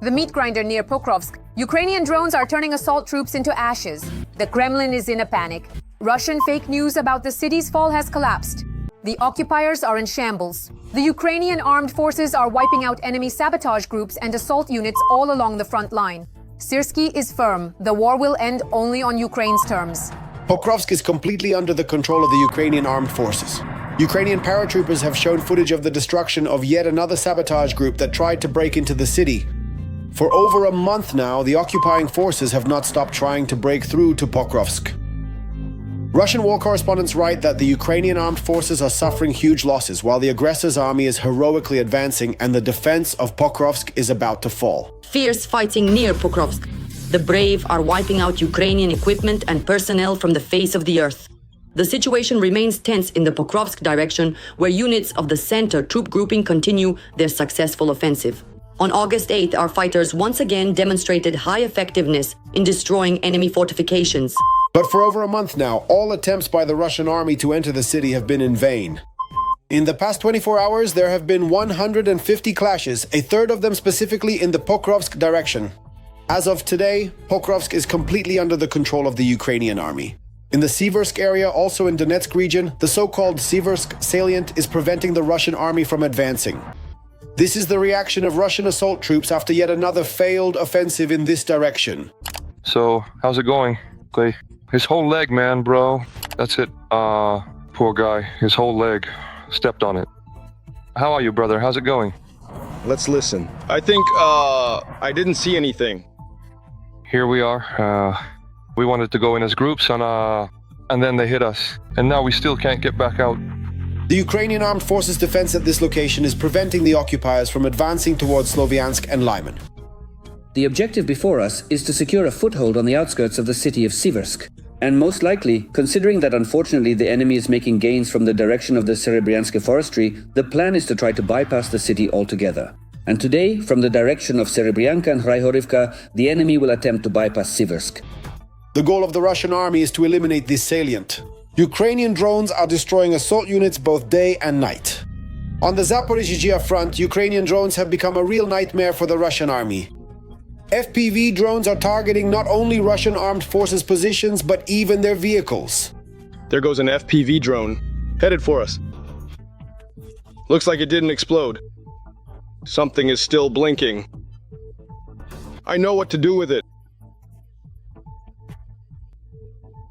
the meat grinder near Pokrovsk, Ukrainian drones are turning assault troops into ashes. The Kremlin is in a panic. Russian fake news about the city's fall has collapsed. The occupiers are in shambles. The Ukrainian Armed Forces are wiping out enemy sabotage groups and assault units all along the front line. Siversk is firm. The war will end only on Ukraine's terms. Pokrovsk is completely under the control of the Ukrainian Armed Forces. Ukrainian paratroopers have shown footage of the destruction of yet another sabotage group that tried to break into the city. For over a month now, the occupying forces have not stopped trying to break through to Pokrovsk. Russian war correspondents write that the Ukrainian armed forces are suffering huge losses while the aggressor's army is heroically advancing and the defense of Pokrovsk is about to fall. Fierce fighting near Pokrovsk. The brave are wiping out Ukrainian equipment and personnel from the face of the earth. The situation remains tense in the Pokrovsk direction, where units of the center troop grouping continue their successful offensive. On August 8th, our fighters once again demonstrated high effectiveness in destroying enemy fortifications. But for over a month now, all attempts by the Russian army to enter the city have been in vain. In the past 24 hours, there have been 150 clashes, a third of them specifically in the Pokrovsk direction. As of today, Pokrovsk is completely under the control of the Ukrainian army. In the Siversk area, also in Donetsk region, the so-called Siversk salient is preventing the Russian army from advancing. This is the reaction of Russian assault troops after yet another failed offensive in this direction. So, how's it going, Clay? His whole leg, man, bro. That's it. Poor guy. His whole leg. Stepped on it. How are you, brother? How's it going? Let's listen. I think, I didn't see anything. Here we are. We wanted to go in as groups and then they hit us. And now we still can't get back out. The Ukrainian Armed Forces defense at this location is preventing the occupiers from advancing towards Slovyansk and Lyman. The objective before us is to secure a foothold on the outskirts of the city of Siversk. And most likely, considering that unfortunately the enemy is making gains from the direction of the Serebryansk forestry, the plan is to try to bypass the city altogether. And today, from the direction of Serebryanka and Hrayhorivka, the enemy will attempt to bypass Siversk. The goal of the Russian army is to eliminate this salient. Ukrainian drones are destroying assault units both day and night. On the Zaporizhzhia front, Ukrainian drones have become a real nightmare for the Russian army. FPV drones are targeting not only Russian armed forces positions, but even their vehicles. There goes an FPV drone, headed for us. Looks like it didn't explode. Something is still blinking. I know what to do with it.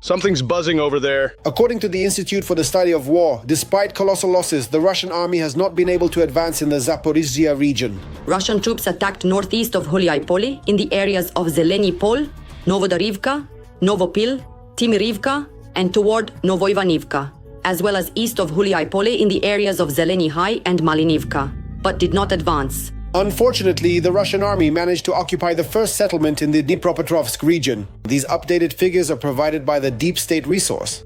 Something's buzzing over there. According to the Institute for the Study of War, despite colossal losses, the Russian army has not been able to advance in the Zaporizhzhia region. Russian troops attacked northeast of Huliaipole in the areas of Zeleny Pol, Novodarivka, Novopil, Timirivka, and toward Novoivanivka, as well as east of Huliaipole in the areas of Zeleny High and Malinivka, but did not advance. Unfortunately, the Russian army managed to occupy the first settlement in the Dnipropetrovsk region. These updated figures are provided by the Deep State resource.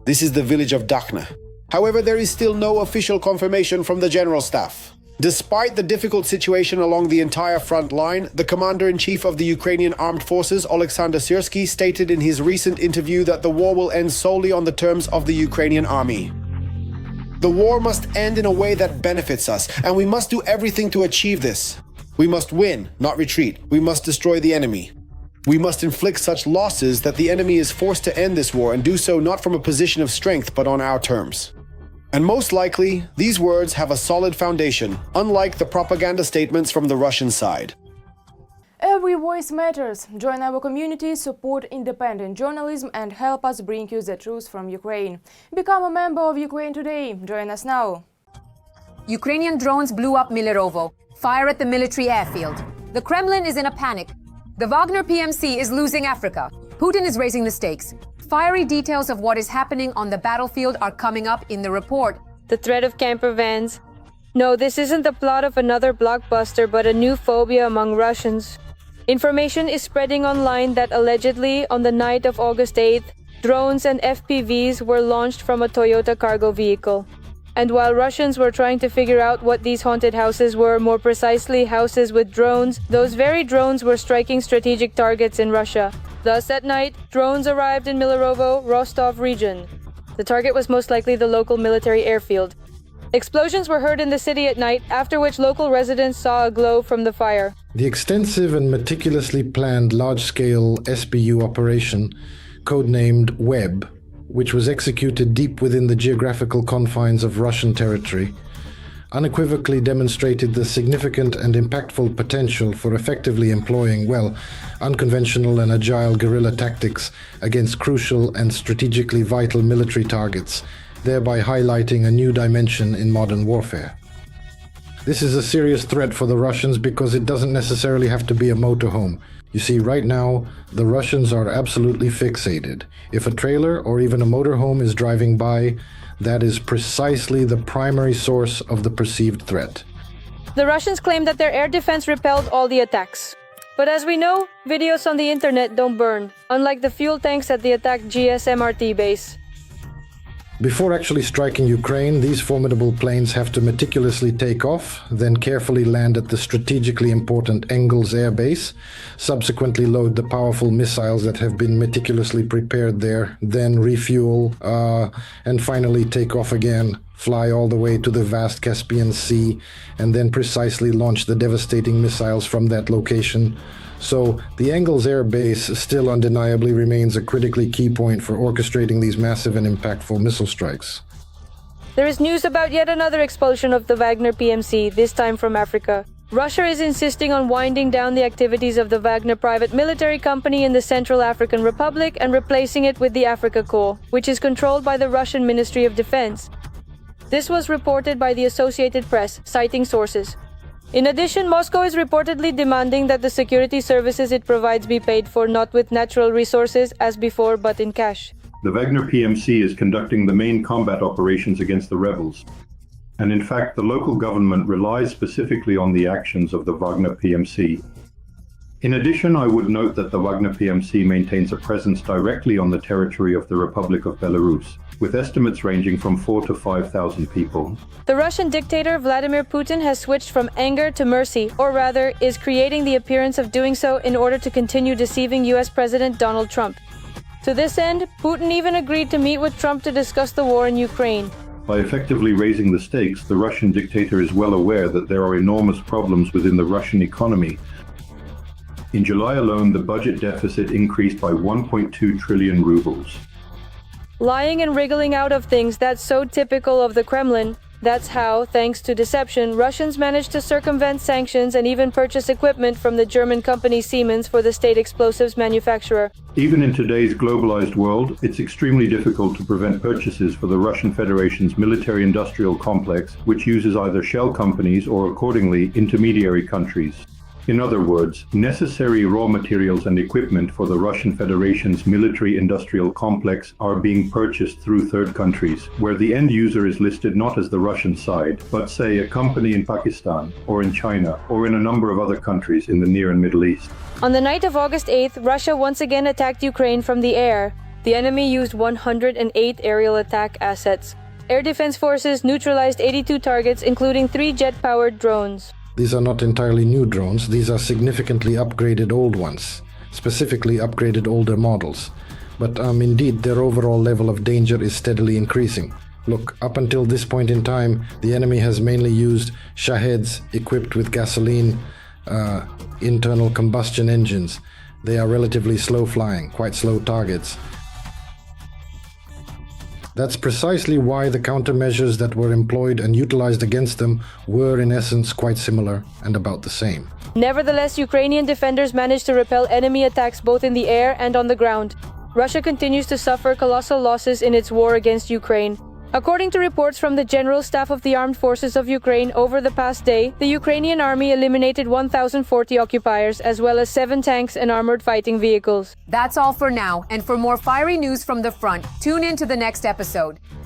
This is the village of Dakhna. However, there is still no official confirmation from the General Staff. Despite the difficult situation along the entire front line, the Commander-in-Chief of the Ukrainian Armed Forces, Oleksandr Sirsky, stated in his recent interview that the war will end solely on the terms of the Ukrainian army. The war must end in a way that benefits us, and we must do everything to achieve this. We must win, not retreat. We must destroy the enemy. We must inflict such losses that the enemy is forced to end this war and do so not from a position of strength but on our terms. And most likely, these words have a solid foundation, unlike the propaganda statements from the Russian side. Every voice matters. Join our community, support independent journalism and help us bring you the truth from Ukraine. Become a member of Ukraine Today. Join us now. Ukrainian drones blew up Milerovo. Fire at the military airfield. The Kremlin is in a panic. The Wagner PMC is losing Africa. Putin is raising the stakes. Fiery details of what is happening on the battlefield are coming up in the report. The threat of camper vans. No, this isn't the plot of another blockbuster, but a new phobia among Russians. Information is spreading online that allegedly, on the night of August 8th, drones and FPVs were launched from a Toyota cargo vehicle. And while Russians were trying to figure out what these haunted houses were, more precisely houses with drones, those very drones were striking strategic targets in Russia. Thus, at night, drones arrived in Milerovo, Rostov region. The target was most likely the local military airfield. Explosions were heard in the city at night, after which local residents saw a glow from the fire. The extensive and meticulously planned large-scale SBU operation, codenamed Web, which was executed deep within the geographical confines of Russian territory, unequivocally demonstrated the significant and impactful potential for effectively employing, unconventional and agile guerrilla tactics against crucial and strategically vital military targets, thereby highlighting a new dimension in modern warfare. This is a serious threat for the Russians because it doesn't necessarily have to be a motorhome. You see, right now, the Russians are absolutely fixated. If a trailer or even a motorhome is driving by, that is precisely the primary source of the perceived threat. The Russians claim that their air defense repelled all the attacks. But as we know, videos on the internet don't burn, unlike the fuel tanks at the attacked GSMRT base. Before actually striking Ukraine, these formidable planes have to meticulously take off, then carefully land at the strategically important Engels air base, subsequently load the powerful missiles that have been meticulously prepared there, then refuel, and finally take off again, fly all the way to the vast Caspian Sea, and then precisely launch the devastating missiles from that location. So, the Engels Air Base still undeniably remains a critically key point for orchestrating these massive and impactful missile strikes. There is news about yet another expulsion of the Wagner PMC, this time from Africa. Russia is insisting on winding down the activities of the Wagner private military company in the Central African Republic and replacing it with the Africa Corps, which is controlled by the Russian Ministry of Defense. This was reported by the Associated Press, citing sources. In addition, Moscow is reportedly demanding that the security services it provides be paid for not with natural resources as before, but in cash. The Wagner PMC is conducting the main combat operations against the rebels. And in fact, the local government relies specifically on the actions of the Wagner PMC. In addition, I would note that the Wagner PMC maintains a presence directly on the territory of the Republic of Belarus, with estimates ranging from 4,000 to 5,000 people. The Russian dictator Vladimir Putin has switched from anger to mercy, or rather, is creating the appearance of doing so in order to continue deceiving US President Donald Trump. To this end, Putin even agreed to meet with Trump to discuss the war in Ukraine. By effectively raising the stakes, the Russian dictator is well aware that there are enormous problems within the Russian economy. In July alone, the budget deficit increased by 1.2 trillion rubles. Lying and wriggling out of things, that's so typical of the Kremlin. That's how, thanks to deception, Russians managed to circumvent sanctions and even purchase equipment from the German company Siemens for the state explosives manufacturer. Even in today's globalized world, it's extremely difficult to prevent purchases for the Russian Federation's military-industrial complex, which uses either shell companies or, accordingly, intermediary countries. In other words, necessary raw materials and equipment for the Russian Federation's military-industrial complex are being purchased through third countries, where the end user is listed not as the Russian side, but say a company in Pakistan, or in China, or in a number of other countries in the Near and Middle East. On the night of August 8th, Russia once again attacked Ukraine from the air. The enemy used 108 aerial attack assets. Air Defense Forces neutralized 82 targets, including 3 jet-powered drones. These are not entirely new drones, these are significantly upgraded old ones, specifically upgraded older models. But indeed, their overall level of danger is steadily increasing. Look, up until this point in time, the enemy has mainly used Shaheds equipped with gasoline internal combustion engines. They are relatively slow flying, quite slow targets. That's precisely why the countermeasures that were employed and utilized against them were in essence quite similar and about the same. Nevertheless, Ukrainian defenders managed to repel enemy attacks both in the air and on the ground. Russia continues to suffer colossal losses in its war against Ukraine. According to reports from the General Staff of the Armed Forces of Ukraine, over the past day, the Ukrainian army eliminated 1,040 occupiers, as well as 7 tanks and armored fighting vehicles. That's all for now, and for more fiery news from the front, tune in to the next episode.